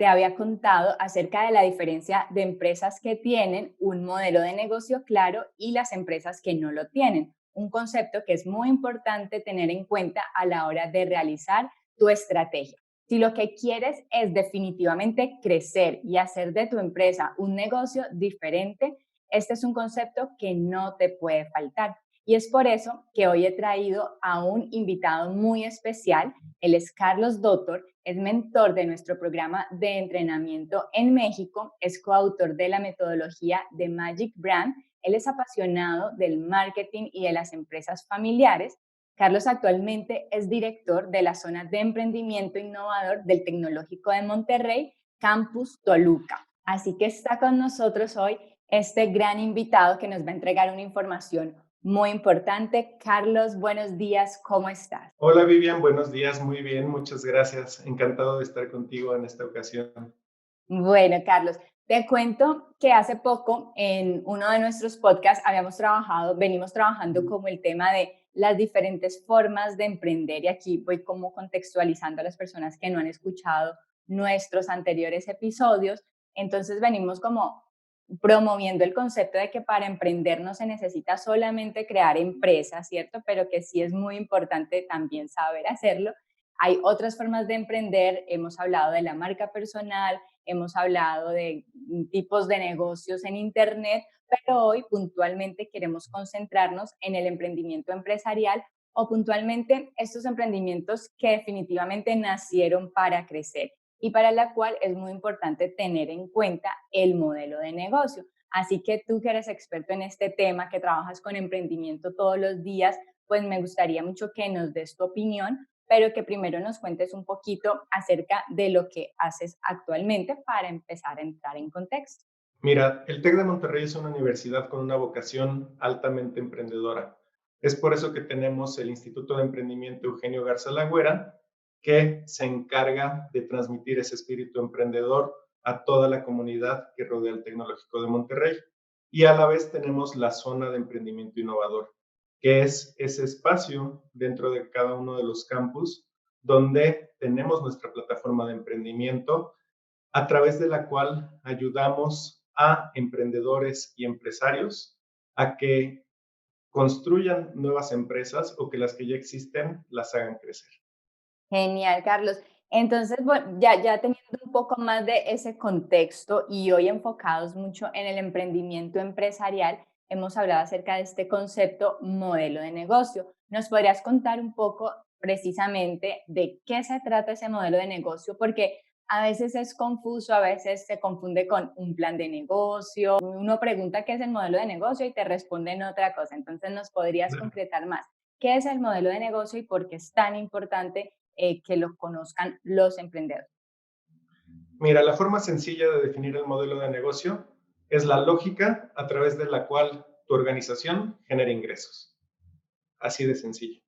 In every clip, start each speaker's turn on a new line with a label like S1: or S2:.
S1: te había contado acerca de la diferencia de empresas que tienen un modelo de negocio claro y las empresas que no lo tienen. Un concepto que es muy importante tener en cuenta a la hora de realizar tu estrategia. Si lo que quieres es definitivamente crecer y hacer de tu empresa un negocio diferente, este es un concepto que no te puede faltar. Y es por eso que hoy he traído a un invitado muy especial. Él es Carlos Dottor, es mentor de nuestro programa de entrenamiento en México, es coautor de la metodología de Magic Brand. Él es apasionado del marketing y de las empresas familiares. Carlos actualmente es director de la zona de emprendimiento innovador del Tecnológico de Monterrey, Campus Toluca. Así que está con nosotros hoy este gran invitado que nos va a entregar una información muy importante. Carlos, buenos días, ¿cómo estás?
S2: Hola Vivian, buenos días, muy bien, muchas gracias. Encantado de estar contigo en esta ocasión.
S1: Bueno, Carlos, te cuento que hace poco en uno de nuestros podcasts venimos trabajando como el tema de las diferentes formas de emprender y aquí voy como contextualizando a las personas que no han escuchado nuestros anteriores episodios. Entonces venimos como promoviendo el concepto de que para emprender no se necesita solamente crear empresas, ¿cierto? Pero que sí es muy importante también saber hacerlo. Hay otras formas de emprender, hemos hablado de la marca personal, hemos hablado de tipos de negocios en Internet, pero hoy puntualmente queremos concentrarnos en el emprendimiento empresarial o puntualmente estos emprendimientos que definitivamente nacieron para crecer y para la cual es muy importante tener en cuenta el modelo de negocio. Así que tú que eres experto en este tema, que trabajas con emprendimiento todos los días, pues me gustaría mucho que nos des tu opinión, pero que primero nos cuentes un poquito acerca de lo que haces actualmente para empezar a entrar en contexto.
S2: Mira, el TEC de Monterrey es una universidad con una vocación altamente emprendedora. Es por eso que tenemos el Instituto de Emprendimiento Eugenio Garza Lagüera, que se encarga de transmitir ese espíritu emprendedor a toda la comunidad que rodea el Tecnológico de Monterrey. Y a la vez tenemos la zona de emprendimiento innovador, que es ese espacio dentro de cada uno de los campus donde tenemos nuestra plataforma de emprendimiento a través de la cual ayudamos a emprendedores y empresarios a que construyan nuevas empresas o que las que ya existen las hagan crecer.
S1: Genial, Carlos. Entonces, bueno, ya teniendo un poco más de ese contexto y hoy enfocados mucho en el emprendimiento empresarial, hemos hablado acerca de este concepto modelo de negocio. ¿Nos podrías contar un poco precisamente de qué se trata ese modelo de negocio? Porque a veces es confuso, a veces se confunde con un plan de negocio. Uno pregunta qué es el modelo de negocio y te responden otra cosa. Entonces, ¿nos podrías concretar más? ¿Qué es el modelo de negocio y por qué es tan importante que lo conozcan los emprendedores?
S2: Mira, la forma sencilla de definir el modelo de negocio es la lógica a través de la cual tu organización genera ingresos. Así de sencillo.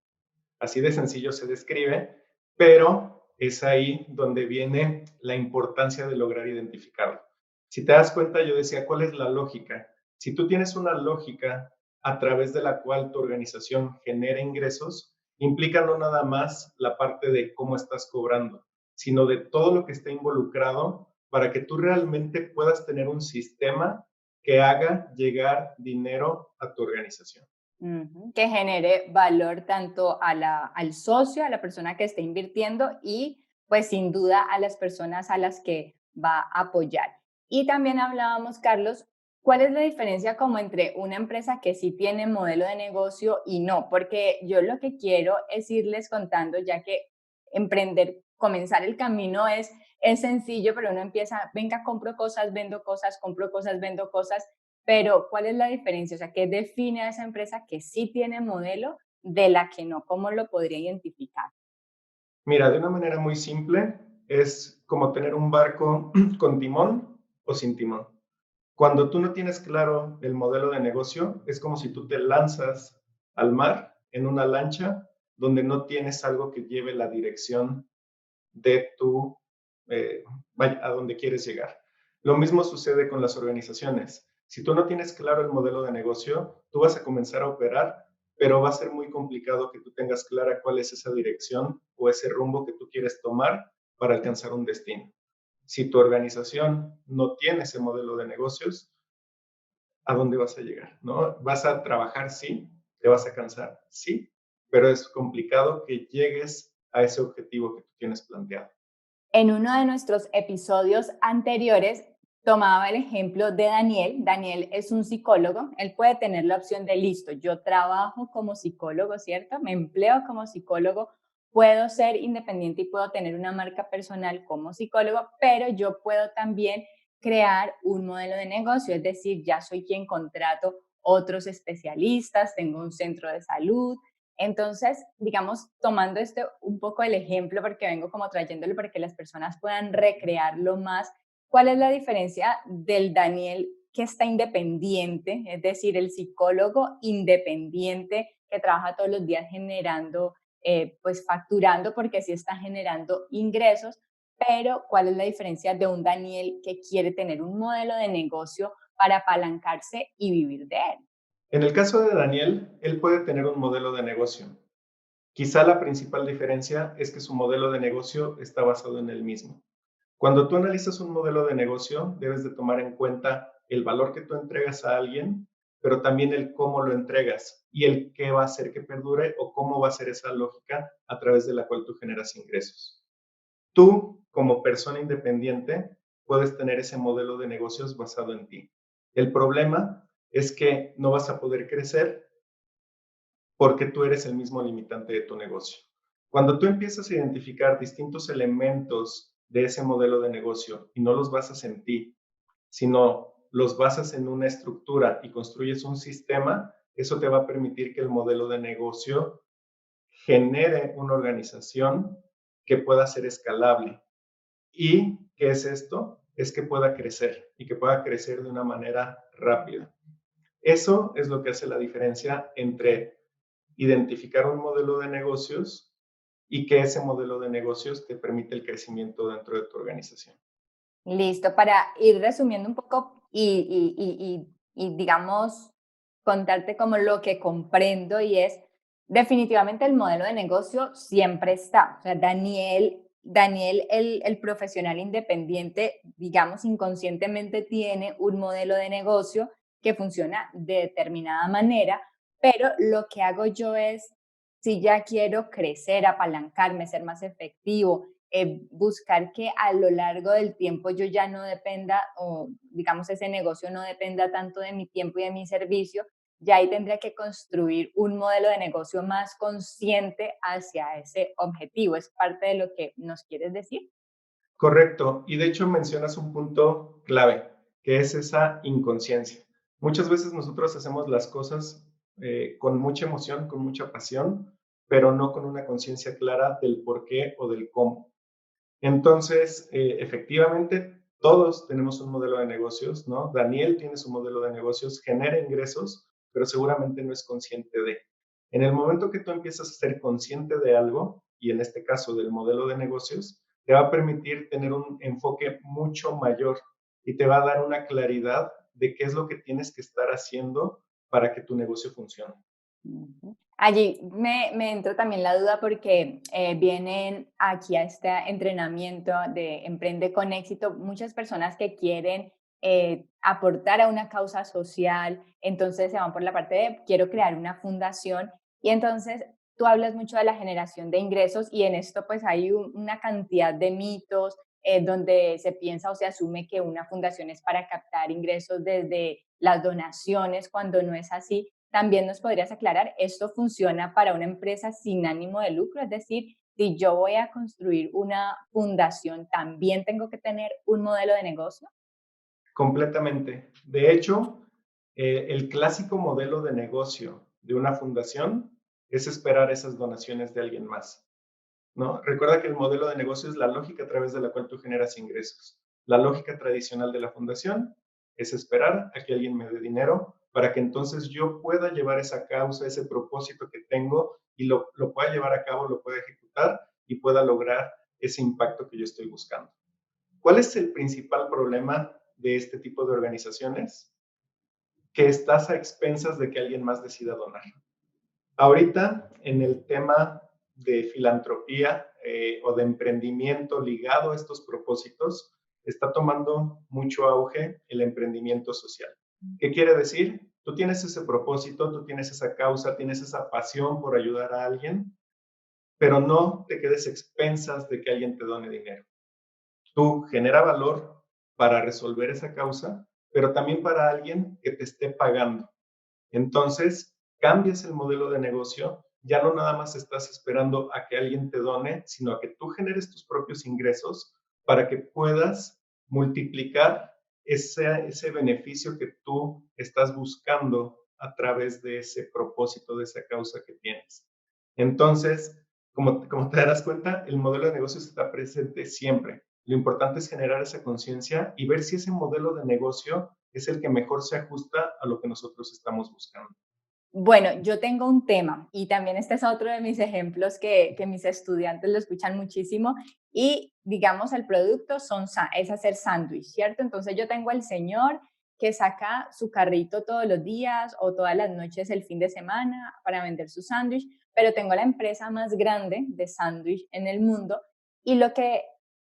S2: Así de sencillo se describe, pero es ahí donde viene la importancia de lograr identificarlo. Si te das cuenta, yo decía, ¿cuál es la lógica? Si tú tienes una lógica a través de la cual tu organización genera ingresos, implica no nada más la parte de cómo estás cobrando, sino de todo lo que está involucrado para que tú realmente puedas tener un sistema que haga llegar dinero a tu organización.
S1: Ujú, que genere valor tanto al socio, a la persona que está invirtiendo y pues sin duda a las personas a las que va a apoyar. Y también hablábamos, Carlos, ¿cuál es la diferencia como entre una empresa que sí tiene modelo de negocio y no? Porque yo lo que quiero es irles contando, ya que emprender, comenzar el camino es sencillo, pero uno empieza, venga, compro cosas, vendo cosas, compro cosas, vendo cosas, pero, ¿cuál es la diferencia? O sea, ¿qué define a esa empresa que sí tiene modelo de la que no? ¿Cómo lo podría identificar?
S2: Mira, de una manera muy simple, es como tener un barco con timón o sin timón. Cuando tú no tienes claro el modelo de negocio, es como si tú te lanzas al mar en una lancha donde no tienes algo que lleve la dirección de tu, eh, vaya, a donde quieres llegar. Lo mismo sucede con las organizaciones. Si tú no tienes claro el modelo de negocio, tú vas a comenzar a operar, pero va a ser muy complicado que tú tengas clara cuál es esa dirección o ese rumbo que tú quieres tomar para alcanzar un destino. Si tu organización no tiene ese modelo de negocios, ¿a dónde vas a llegar? ¿No? ¿Vas a trabajar? Sí. ¿Te vas a cansar? Sí. Pero es complicado que llegues a ese objetivo que tú tienes planteado.
S1: En uno de nuestros episodios anteriores tomaba el ejemplo de Daniel. Daniel es un psicólogo. Él puede tener la opción de, listo, yo trabajo como psicólogo, ¿cierto? Me empleo como psicólogo. Puedo ser independiente y puedo tener una marca personal como psicólogo, pero yo puedo también crear un modelo de negocio, es decir, ya soy quien contrato otros especialistas, tengo un centro de salud. Entonces, digamos, tomando este un poco el ejemplo, porque vengo como trayéndolo para que las personas puedan recrearlo más, ¿cuál es la diferencia del Daniel que está independiente, es decir, el psicólogo independiente que trabaja todos los días generando, pues facturando, porque sí está generando ingresos, pero cuál es la diferencia de un Daniel que quiere tener un modelo de negocio para apalancarse y vivir de él?
S2: En el caso de Daniel, él puede tener un modelo de negocio. Quizá la principal diferencia es que su modelo de negocio está basado en él mismo. Cuando tú analizas un modelo de negocio, debes de tomar en cuenta el valor que tú entregas a alguien, pero también el cómo lo entregas y el qué va a hacer que perdure o cómo va a ser esa lógica a través de la cual tú generas ingresos. Tú, como persona independiente, puedes tener ese modelo de negocios basado en ti. El problema es que no vas a poder crecer porque tú eres el mismo limitante de tu negocio. Cuando tú empiezas a identificar distintos elementos de ese modelo de negocio y no los basas en ti, sino los basas en una estructura y construyes un sistema, eso te va a permitir que el modelo de negocio genere una organización que pueda ser escalable. ¿Y qué es esto? Es que pueda crecer y que pueda crecer de una manera rápida. Eso es lo que hace la diferencia entre identificar un modelo de negocios y que ese modelo de negocios te permite el crecimiento dentro de tu organización.
S1: Listo, para ir resumiendo un poco y digamos, contarte como lo que comprendo y es, definitivamente el modelo de negocio siempre está. O sea, Daniel el profesional independiente, digamos, inconscientemente tiene un modelo de negocio que funciona de determinada manera, pero lo que hago yo es, si ya quiero crecer, apalancarme, ser más efectivo, buscar que a lo largo del tiempo yo ya no dependa, o digamos ese negocio no dependa tanto de mi tiempo y de mi servicio, ya ahí tendría que construir un modelo de negocio más consciente hacia ese objetivo. ¿Es parte de lo que nos quieres decir?
S2: Correcto. Y de hecho mencionas un punto clave, que es esa inconsciencia. Muchas veces nosotros hacemos las cosas con mucha emoción, con mucha pasión, pero no con una conciencia clara del por qué o del cómo. Entonces, efectivamente, todos tenemos un modelo de negocios, ¿no? Daniel tiene su modelo de negocios, genera ingresos, pero seguramente no es consciente de. En el momento que tú empiezas a ser consciente de algo, y en este caso del modelo de negocios, te va a permitir tener un enfoque mucho mayor y te va a dar una claridad de qué es lo que tienes que estar haciendo para que tu negocio funcione.
S1: Ujú. Allí me entra también la duda porque vienen aquí a este entrenamiento de Emprende con Éxito muchas personas que quieren aportar a una causa social, entonces se van por la parte de quiero crear una fundación y entonces tú hablas mucho de la generación de ingresos y en esto pues hay una cantidad de mitos donde se piensa o se asume que una fundación es para captar ingresos desde las donaciones cuando no es así. También nos podrías aclarar, ¿esto funciona para una empresa sin ánimo de lucro? Es decir, si yo voy a construir una fundación, ¿también tengo que tener un modelo de negocio?
S2: Completamente. De hecho, el clásico modelo de negocio de una fundación es esperar esas donaciones de alguien más, ¿no? Recuerda que el modelo de negocio es la lógica a través de la cual tú generas ingresos. La lógica tradicional de la fundación es esperar a que alguien me dé dinero para que entonces yo pueda llevar esa causa, ese propósito que tengo y lo pueda llevar a cabo, lo pueda ejecutar y pueda lograr ese impacto que yo estoy buscando. ¿Cuál es el principal problema de este tipo de organizaciones? Que estás a expensas de que alguien más decida donar. Ahorita, en el tema de filantropía o de emprendimiento ligado a estos propósitos, está tomando mucho auge el emprendimiento social. ¿Qué quiere decir? Tú tienes ese propósito, tú tienes esa causa, tienes esa pasión por ayudar a alguien, pero no te quedes expensas de que alguien te done dinero. Tú genera valor para resolver esa causa, pero también para alguien que te esté pagando. Entonces, cambias el modelo de negocio, ya no nada más estás esperando a que alguien te done, sino a que tú generes tus propios ingresos para que puedas multiplicar ese beneficio que tú estás buscando a través de ese propósito, de esa causa que tienes. Entonces, como te darás cuenta, el modelo de negocios está presente siempre. Lo importante es generar esa conciencia y ver si ese modelo de negocio es el que mejor se ajusta a lo que nosotros estamos buscando.
S1: Bueno, yo tengo un tema y también este es otro de mis ejemplos que mis estudiantes lo escuchan muchísimo y digamos el producto es hacer sándwich, ¿cierto? Entonces yo tengo el señor que saca su carrito todos los días o todas las noches el fin de semana para vender su sándwich, pero tengo la empresa más grande de sándwich en el mundo y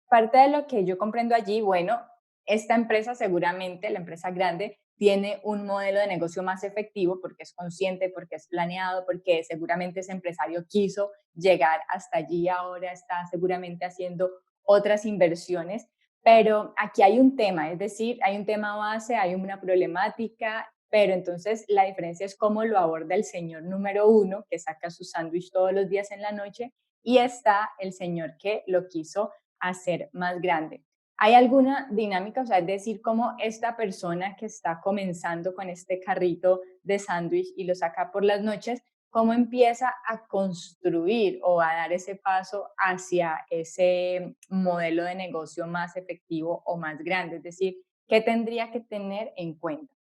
S1: parte de lo que yo comprendo allí, bueno, esta empresa seguramente, la empresa grande, tiene un modelo de negocio más efectivo porque es consciente, porque es planeado, porque seguramente ese empresario quiso llegar hasta allí, ahora está seguramente haciendo otras inversiones, pero aquí hay un tema, es decir, hay un tema base, hay una problemática, pero entonces la diferencia es cómo lo aborda el señor número uno, que saca su sándwich todos los días en la noche, y está el señor que lo quiso hacer más grande. ¿Hay alguna dinámica? O sea, es decir, cómo esta persona que está comenzando con este carrito de sándwich y lo saca por las noches, cómo empieza a construir o a dar ese paso hacia ese modelo de negocio más efectivo o más grande? Es decir, ¿qué tendría que tener en cuenta?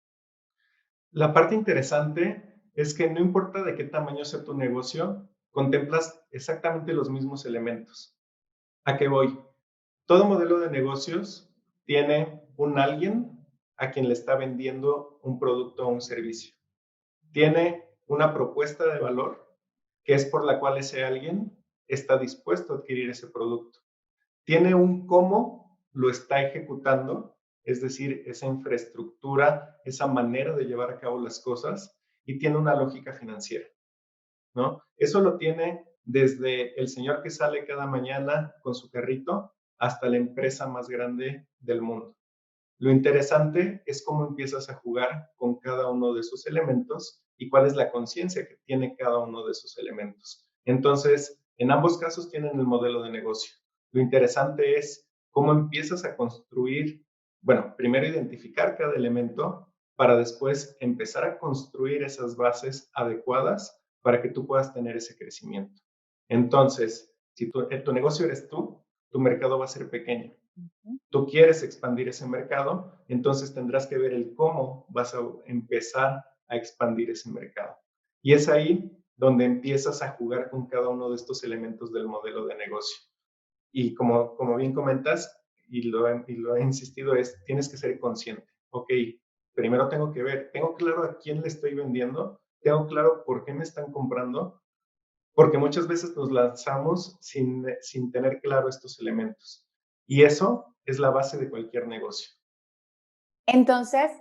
S2: La parte interesante es que no importa de qué tamaño sea tu negocio, contemplas exactamente los mismos elementos. ¿A qué voy? Todo modelo de negocios tiene un alguien a quien le está vendiendo un producto o un servicio. Tiene una propuesta de valor que es por la cual ese alguien está dispuesto a adquirir ese producto. Tiene un cómo lo está ejecutando, es decir, esa infraestructura, esa manera de llevar a cabo las cosas, y tiene una lógica financiera, ¿no? Eso lo tiene desde el señor que sale cada mañana con su carrito hasta la empresa más grande del mundo. Lo interesante es cómo empiezas a jugar con cada uno de esos elementos y cuál es la conciencia que tiene cada uno de esos elementos. Entonces, en ambos casos tienen el modelo de negocio. Lo interesante es cómo empiezas a construir, bueno, primero identificar cada elemento para después empezar a construir esas bases adecuadas para que tú puedas tener ese crecimiento. Entonces, si tu negocio eres tú, tu mercado va a ser pequeño. Tú quieres expandir ese mercado, entonces tendrás que ver el cómo vas a empezar a expandir ese mercado. Y es ahí donde empiezas a jugar con cada uno de estos elementos del modelo de negocio. Y como bien comentas, y lo he insistido, es tienes que ser consciente. Ok, primero tengo que ver, tengo claro a quién le estoy vendiendo, tengo claro por qué me están comprando, porque muchas veces nos lanzamos sin tener claro estos elementos. Y eso es la base de cualquier negocio.
S1: Entonces,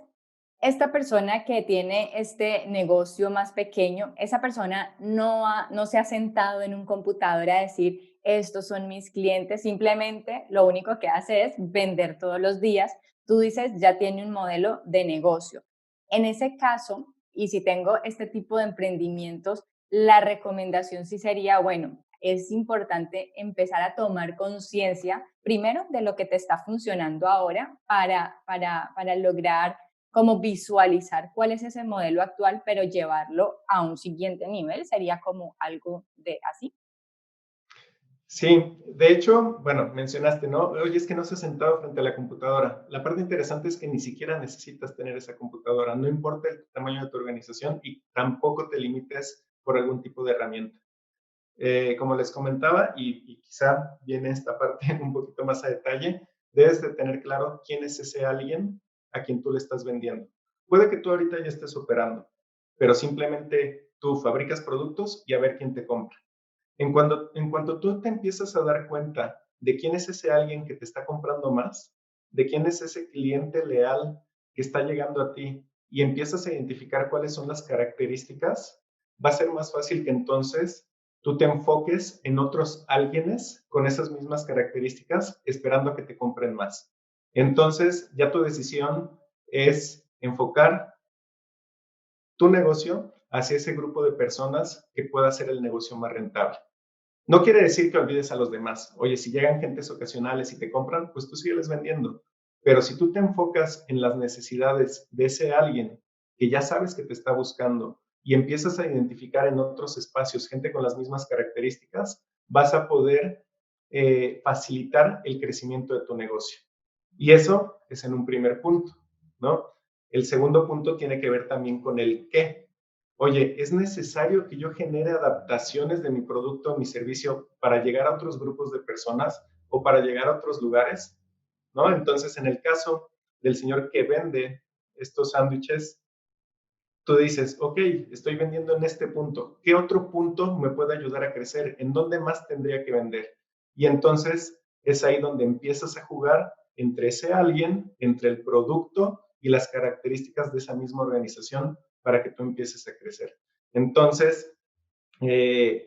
S1: esta persona que tiene este negocio más pequeño, esa persona no se ha sentado en un computador a decir, estos son mis clientes, simplemente lo único que hace es vender todos los días. Tú dices, ya tiene un modelo de negocio. En ese caso, y si tengo este tipo de emprendimientos, la recomendación sí sería, bueno, es importante empezar a tomar conciencia primero de lo que te está funcionando ahora para lograr como visualizar cuál es ese modelo actual, pero llevarlo a un siguiente nivel, sería como algo de así.
S2: Sí, de hecho, bueno, mencionaste, ¿no? Oye, es que no se ha sentado frente a la computadora. La parte interesante es que ni siquiera necesitas tener esa computadora, no importa el tamaño de tu organización y tampoco te limites por algún tipo de herramienta. Como les comentaba, y quizá viene esta parte un poquito más a detalle, debes de tener claro quién es ese alguien a quien tú le estás vendiendo. Puede que tú ahorita ya estés operando, pero simplemente tú fabricas productos y a ver quién te compra. En cuanto tú te empiezas a dar cuenta de quién es ese alguien que te está comprando más, de quién es ese cliente leal que está llegando a ti y empiezas a identificar cuáles son las características, va a ser más fácil que entonces tú te enfoques en otros alguienes con esas mismas características, esperando a que te compren más. Entonces, ya tu decisión es enfocar tu negocio hacia ese grupo de personas que pueda hacer el negocio más rentable. No quiere decir que olvides a los demás. Oye, si llegan gentes ocasionales y te compran, pues tú sígueles vendiendo. Pero si tú te enfocas en las necesidades de ese alguien que ya sabes que te está buscando y empiezas a identificar en otros espacios gente con las mismas características, vas a poder facilitar el crecimiento de tu negocio. Y eso es en un primer punto, ¿no? El segundo punto tiene que ver también con el qué. Oye, ¿es necesario que yo genere adaptaciones de mi producto o mi servicio para llegar a otros grupos de personas o para llegar a otros lugares? ¿No? Entonces, en el caso del señor que vende estos sándwiches, tú dices, ok, estoy vendiendo en este punto. ¿Qué otro punto me puede ayudar a crecer? ¿En dónde más tendría que vender? Y entonces es ahí donde empiezas a jugar entre ese alguien, entre el producto y las características de esa misma organización para que tú empieces a crecer. Entonces,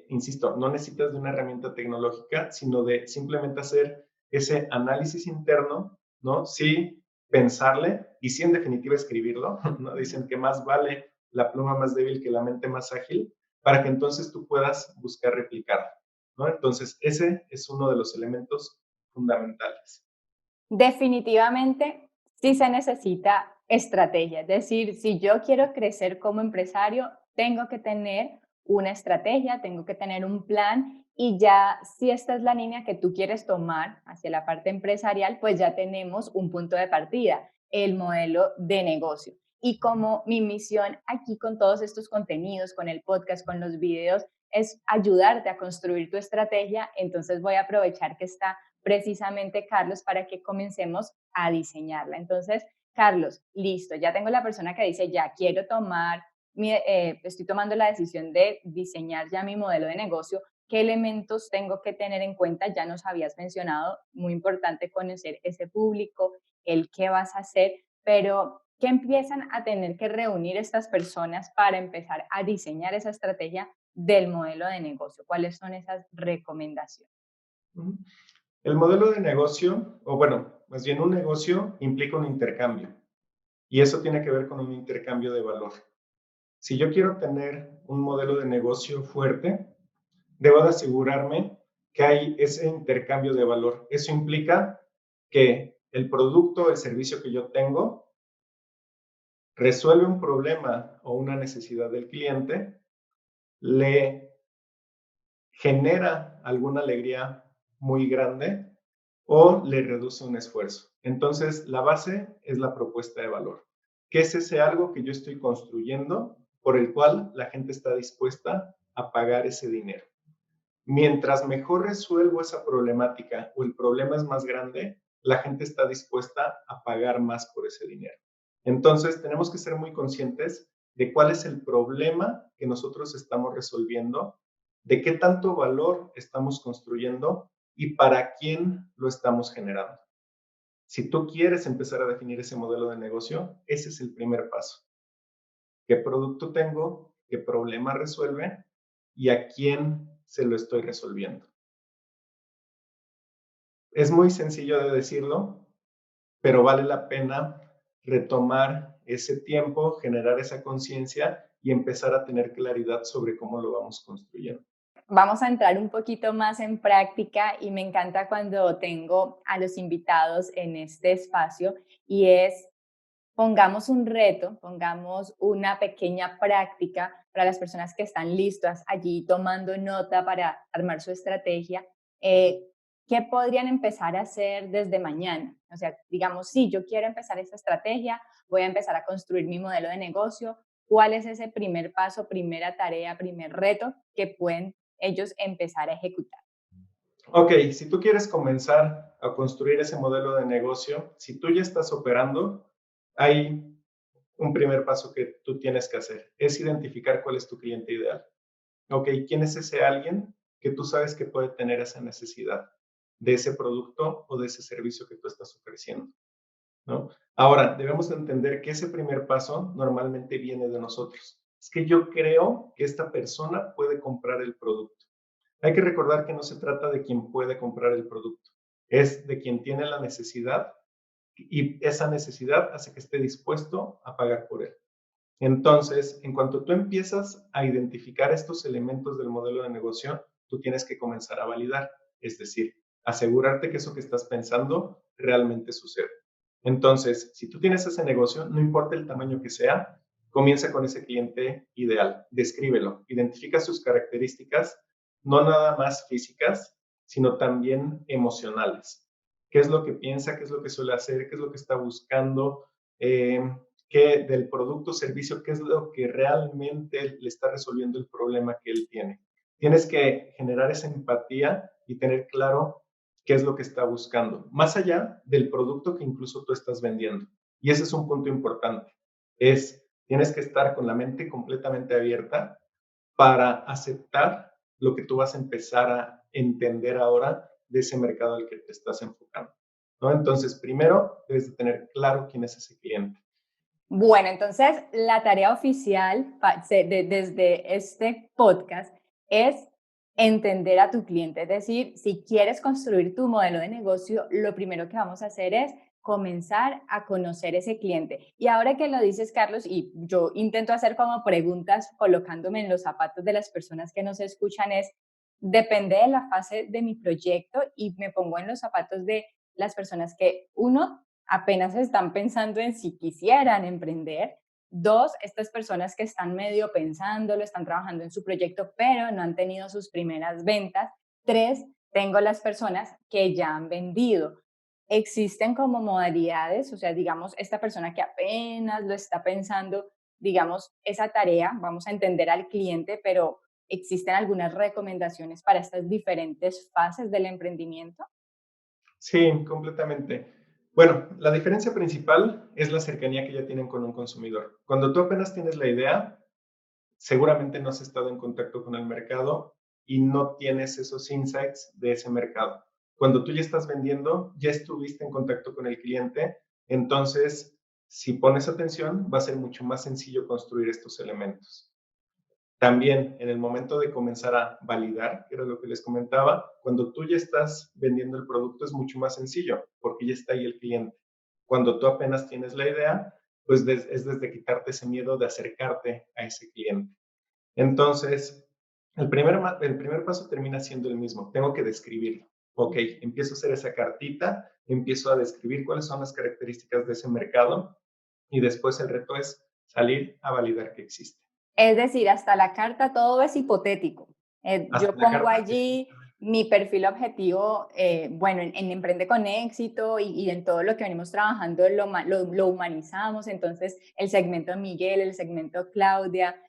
S2: insisto, no necesitas de una herramienta tecnológica, sino de simplemente hacer ese análisis interno, ¿no? Sí, pensarle y sí, en definitiva, escribirlo, ¿no? Dicen que más vale la pluma más débil que la mente más ágil, para que entonces tú puedas buscar replicarlo, ¿no? Entonces, ese es uno de los elementos fundamentales.
S1: Definitivamente, sí se necesita estrategia. Es decir, si yo quiero crecer como empresario, tengo que tener una estrategia, tengo que tener un plan y ya si esta es la línea que tú quieres tomar hacia la parte empresarial, pues ya tenemos un punto de partida, el modelo de negocio. Y como mi misión aquí con todos estos contenidos, con el podcast, con los videos, es ayudarte a construir tu estrategia, entonces voy a aprovechar que está precisamente, Carlos, para que comencemos a diseñarla. Entonces, Carlos, listo, ya tengo la persona que dice, ya quiero tomar, estoy tomando la decisión de diseñar ya mi modelo de negocio. ¿Qué elementos tengo que tener en cuenta? Ya nos habías mencionado, muy importante conocer ese público, el qué vas a hacer, pero ¿qué empiezan a tener que reunir estas personas para empezar a diseñar esa estrategia del modelo de negocio? ¿Cuáles son esas recomendaciones?
S2: El modelo de negocio, o bueno, más bien un negocio implica un intercambio y eso tiene que ver con un intercambio de valor. Si yo quiero tener un modelo de negocio fuerte, debo de asegurarme que hay ese intercambio de valor. Eso implica que el producto o el servicio que yo tengo resuelve un problema o una necesidad del cliente, le genera alguna alegría muy grande o le reduce un esfuerzo. Entonces, la base es la propuesta de valor. ¿Qué es ese algo que yo estoy construyendo por el cual la gente está dispuesta a pagar ese dinero? Mientras mejor resuelvo esa problemática o el problema es más grande, la gente está dispuesta a pagar más por ese dinero. Entonces, tenemos que ser muy conscientes de cuál es el problema que nosotros estamos resolviendo, de qué tanto valor estamos construyendo y para quién lo estamos generando. Si tú quieres empezar a definir ese modelo de negocio, ese es el primer paso. ¿Qué producto tengo? ¿Qué problema resuelve? ¿Y a quién se lo estoy resolviendo? Es muy sencillo de decirlo, pero vale la pena retomar ese tiempo, generar esa conciencia y empezar a tener claridad sobre cómo lo vamos construyendo.
S1: Vamos a entrar un poquito más en práctica y me encanta cuando tengo a los invitados en este espacio y es pongamos un reto, pongamos una pequeña práctica para las personas que están listas allí tomando nota para armar su estrategia. ¿Qué podrían empezar a hacer desde mañana? O sea, digamos, sí, yo quiero empezar esta estrategia, voy a empezar a construir mi modelo de negocio. ¿Cuál es ese primer paso, primera tarea, primer reto que pueden ellos empezar a ejecutar?
S2: Ok, si tú quieres comenzar a construir ese modelo de negocio, si tú ya estás operando, hay un primer paso que tú tienes que hacer, es identificar cuál es tu cliente ideal. Ok, ¿quién es ese alguien que tú sabes que puede tener esa necesidad de ese producto o de ese servicio que tú estás ofreciendo? ¿no? Ahora, debemos entender que ese primer paso normalmente viene de nosotros. Es que yo creo que esta persona puede comprar el producto. Hay que recordar que no se trata de quien puede comprar el producto, es de quien tiene la necesidad y esa necesidad hace que esté dispuesto a pagar por él. Entonces, en cuanto tú empiezas a identificar estos elementos del modelo de negocio, tú tienes que comenzar a validar, es decir, asegurarte que eso que estás pensando realmente sucede. Entonces, si tú tienes ese negocio, no importa el tamaño que sea, comienza con ese cliente ideal, descríbelo, identifica sus características, no nada más físicas, sino también emocionales. ¿Qué es lo que piensa? ¿Qué es lo que suele hacer? ¿Qué es lo que está buscando? Eh, qué del producto o servicio, qué es lo que realmente le está resolviendo el problema que él tiene. Tienes que generar esa empatía y tener claro qué es lo que está buscando, más allá del producto que incluso tú estás vendiendo. Y ese es un punto importante. Tienes que estar con la mente completamente abierta para aceptar lo que tú vas a empezar a entender ahora de ese mercado al que te estás enfocando, ¿no? Entonces, primero, debes de tener claro quién es ese cliente.
S1: Bueno, entonces la tarea oficial desde este podcast es entender a tu cliente. Es decir, si quieres construir tu modelo de negocio, lo primero que vamos a hacer es comenzar a conocer ese cliente. Y ahora que lo dices, Carlos, y yo intento hacer como preguntas colocándome en los zapatos de las personas que nos escuchan, depende de la fase de mi proyecto y me pongo en los zapatos de las personas que, uno, apenas están pensando en si quisieran emprender. Dos, estas personas que están medio pensándolo, están trabajando en su proyecto, pero no han tenido sus primeras ventas. Tres, tengo las personas que ya han vendido. Existen como modalidades, o sea, digamos, esta persona que apenas lo está pensando, digamos, esa tarea, vamos a entender al cliente, pero ¿existen algunas recomendaciones para estas diferentes fases del emprendimiento?
S2: Sí, completamente. Bueno, la diferencia principal es la cercanía que ya tienen con un consumidor. Cuando tú apenas tienes la idea, seguramente no has estado en contacto con el mercado y no tienes esos insights de ese mercado. Cuando tú ya estás vendiendo, ya estuviste en contacto con el cliente, entonces, si pones atención, va a ser mucho más sencillo construir estos elementos. También en el momento de comenzar a validar, que era lo que les comentaba, cuando tú ya estás vendiendo el producto es mucho más sencillo porque ya está ahí el cliente. Cuando tú apenas tienes la idea, pues es desde quitarte ese miedo de acercarte a ese cliente. Entonces, el primer paso termina siendo el mismo. Tengo que describirlo. Ok, empiezo a hacer esa cartita, empiezo a describir cuáles son las características de ese mercado y después el reto es salir a validar que existe.
S1: Es decir, hasta la carta todo es hipotético.
S2: Hasta
S1: Yo
S2: la
S1: pongo
S2: carta.
S1: allí mi perfil objetivo, bueno, en Emprende con Éxito y en todo lo que venimos trabajando lo humanizamos. Entonces, el segmento Miguel, el segmento Claudia,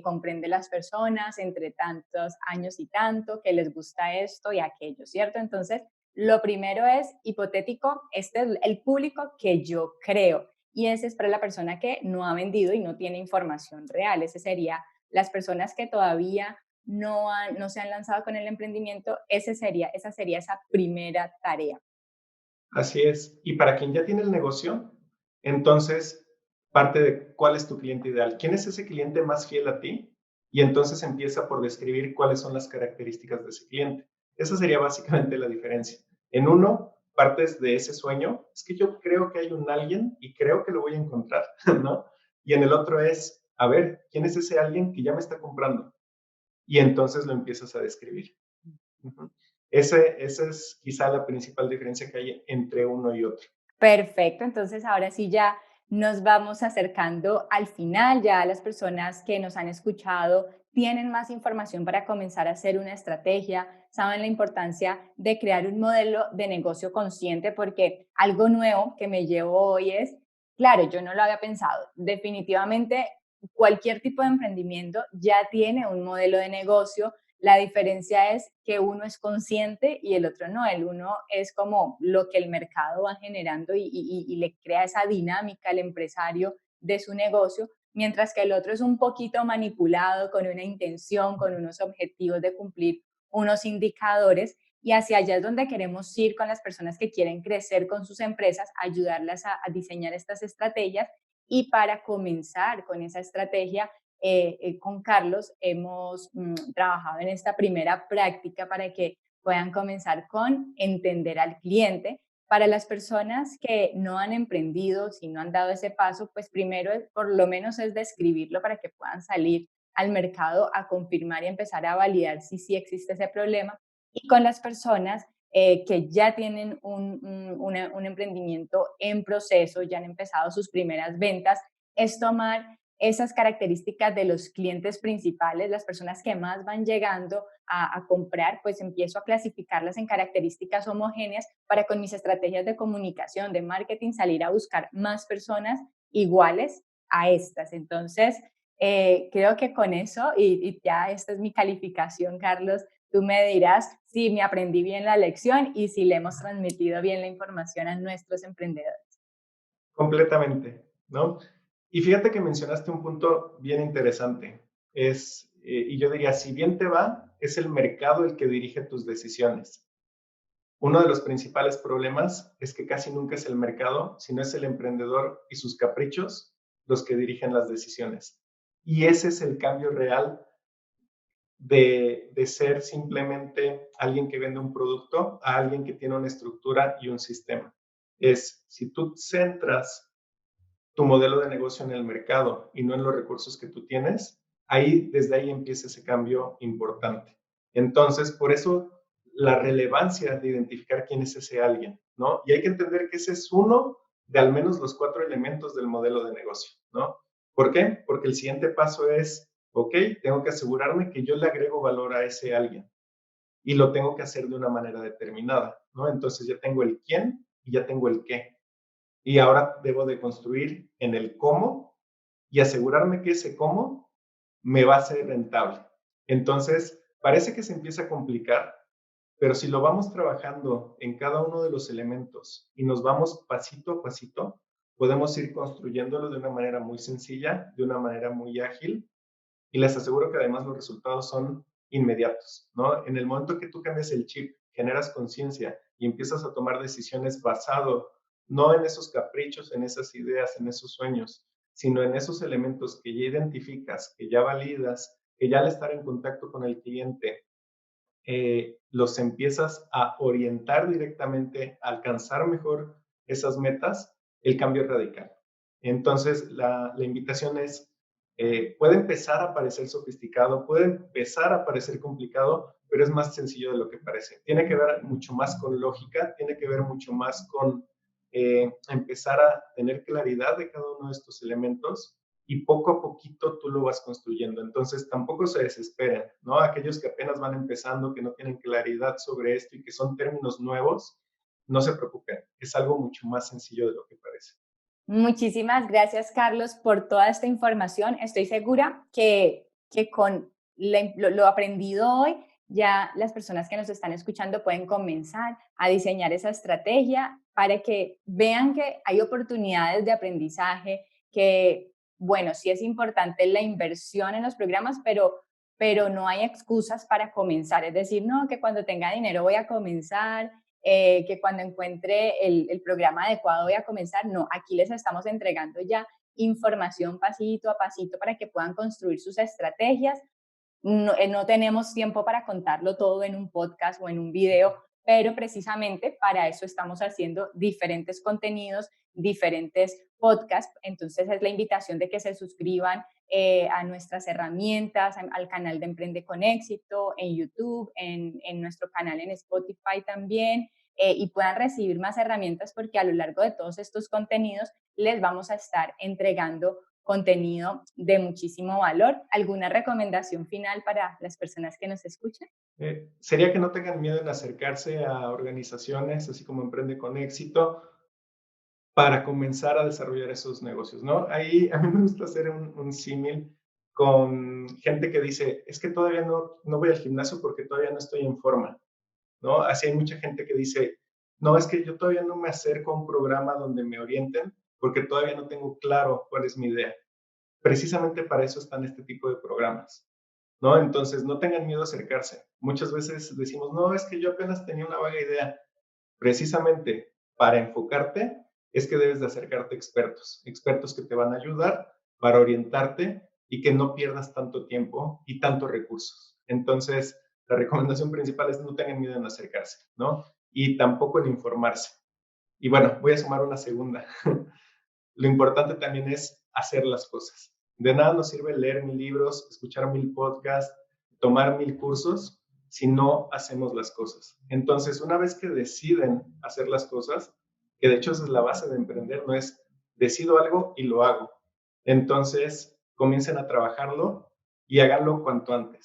S1: comprende las personas entre tantos años y tanto, que les gusta esto y aquello, ¿cierto? Entonces, lo primero es hipotético, este es el público que yo creo y ese es para la persona que no ha vendido y no tiene información real. Ese sería las personas que todavía no se han lanzado con el emprendimiento, esa sería esa primera tarea.
S2: Así es. Y para quien ya tiene el negocio, entonces parte de cuál es tu cliente ideal. ¿Quién es ese cliente más fiel a ti? Y entonces empieza por describir cuáles son las características de ese cliente. Esa sería básicamente la diferencia. En uno, partes de ese sueño, es que yo creo que hay un alguien y creo que lo voy a encontrar, ¿no? Y en el otro es, a ver, ¿quién es ese alguien que ya me está comprando? Y entonces lo empiezas a describir. Ujú. Esa es quizá la principal diferencia que hay entre uno y otro.
S1: Perfecto, entonces ahora sí ya nos vamos acercando al final, ya las personas que nos han escuchado tienen más información para comenzar a hacer una estrategia, saben la importancia de crear un modelo de negocio consciente porque algo nuevo que me llevo hoy es, claro, yo no lo había pensado, definitivamente cualquier tipo de emprendimiento ya tiene un modelo de negocio. La diferencia es que uno es consciente y el otro no. El uno es como lo que el mercado va generando y le crea esa dinámica al empresario de su negocio, mientras que el otro es un poquito manipulado con una intención, con unos objetivos de cumplir unos indicadores y hacia allá es donde queremos ir con las personas que quieren crecer con sus empresas, ayudarlas a diseñar estas estrategias. Y para comenzar con esa estrategia, con Carlos hemos trabajado en esta primera práctica para que puedan comenzar con entender al cliente. Para las personas que no han emprendido, si no han dado ese paso, pues primero por lo menos es describirlo para que puedan salir al mercado a confirmar y empezar a validar si sí existe ese problema. Y con las personas que ya tienen un emprendimiento en proceso, ya han empezado sus primeras ventas, es tomar esas características de los clientes principales, las personas que más van llegando a comprar, pues empiezo a clasificarlas en características homogéneas para con mis estrategias de comunicación, de marketing, salir a buscar más personas iguales a estas. Entonces, creo que con eso, y ya esta es mi calificación, Carlos, tú me dirás si me aprendí bien la lección y si le hemos transmitido bien la información a nuestros emprendedores.
S2: Completamente, ¿no? Y fíjate que mencionaste un punto bien interesante. Y yo diría, si bien te va, es el mercado el que dirige tus decisiones. Uno de los principales problemas es que casi nunca es el mercado, sino es el emprendedor y sus caprichos los que dirigen las decisiones. Y ese es el cambio real de ser simplemente alguien que vende un producto a alguien que tiene una estructura y un sistema. Si tú centras tu modelo de negocio en el mercado y no en los recursos que tú tienes, desde ahí empieza ese cambio importante. Entonces, por eso la relevancia de identificar quién es ese alguien, ¿no? Y hay que entender que ese es uno de al menos los 4 elementos del modelo de negocio, ¿no? ¿Por qué? Porque el siguiente paso es, ok, tengo que asegurarme que yo le agrego valor a ese alguien y lo tengo que hacer de una manera determinada, ¿no? Entonces ya tengo el quién y ya tengo el qué. Y ahora debo de construir en el cómo y asegurarme que ese cómo me va a ser rentable. Entonces, parece que se empieza a complicar, pero si lo vamos trabajando en cada uno de los elementos y nos vamos pasito a pasito, podemos ir construyéndolo de una manera muy sencilla, de una manera muy ágil, y les aseguro que además los resultados son inmediatos, ¿no? En el momento que tú cambias el chip, generas conciencia y empiezas a tomar decisiones basado no en esos caprichos, en esas ideas, en esos sueños, sino en esos elementos que ya identificas, que ya validas, que ya al estar en contacto con el cliente, los empiezas a orientar directamente a alcanzar mejor esas metas, el cambio es radical. Entonces, la invitación es, puede empezar a parecer sofisticado, puede empezar a parecer complicado, pero es más sencillo de lo que parece. Tiene que ver mucho más con lógica, tiene que ver mucho más con empezar a tener claridad de cada uno de estos elementos y poco a poquito tú lo vas construyendo. Entonces, tampoco se desesperen, ¿no? Aquellos que apenas van empezando, que no tienen claridad sobre esto y que son términos nuevos, no se preocupen, es algo mucho más sencillo de lo que parece.
S1: Muchísimas gracias, Carlos, por toda esta información. Estoy segura que con lo aprendido hoy, ya las personas que nos están escuchando pueden comenzar a diseñar esa estrategia para que vean que hay oportunidades de aprendizaje, que, bueno, sí es importante la inversión en los programas, pero no hay excusas para comenzar. Es decir, no, que cuando tenga dinero voy a comenzar, que cuando encuentre el programa adecuado voy a comenzar. No, aquí les estamos entregando ya información pasito a pasito para que puedan construir sus estrategias. No, no tenemos tiempo para contarlo todo en un podcast o en un video, pero precisamente para eso estamos haciendo diferentes contenidos, diferentes podcasts. Entonces es la invitación de que se suscriban a nuestras herramientas, al canal de Emprende con Éxito, en YouTube, en nuestro canal en Spotify también, y puedan recibir más herramientas porque a lo largo de todos estos contenidos les vamos a estar entregando contenido de muchísimo valor. ¿Alguna recomendación final para las personas que nos escuchan?
S2: Sería que no tengan miedo en acercarse a organizaciones, así como Emprende con Éxito, para comenzar a desarrollar esos negocios, ¿no? Ahí a mí me gusta hacer un símil con gente que dice, es que todavía no voy al gimnasio porque todavía no estoy en forma, ¿no? Así hay mucha gente que dice, no, es que yo todavía no me acerco a un programa donde me orienten porque todavía no tengo claro cuál es mi idea. Precisamente para eso están este tipo de programas. ¿no? Entonces, no tengan miedo a acercarse. Muchas veces decimos, no, es que yo apenas tenía una vaga idea. Precisamente para enfocarte es que debes de acercarte a expertos, expertos que te van a ayudar para orientarte y que no pierdas tanto tiempo y tantos recursos. Entonces, la recomendación principal es no tengan miedo en acercarse, ¿no? Y tampoco en informarse. Y bueno, voy a sumar una segunda. Lo importante también es hacer las cosas. De nada nos sirve leer 1000 libros, escuchar 1000 podcasts, tomar 1000 cursos, si no hacemos las cosas. Entonces, una vez que deciden hacer las cosas, que de hecho esa es la base de emprender, no es decido algo y lo hago. Entonces, comiencen a trabajarlo y háganlo cuanto antes.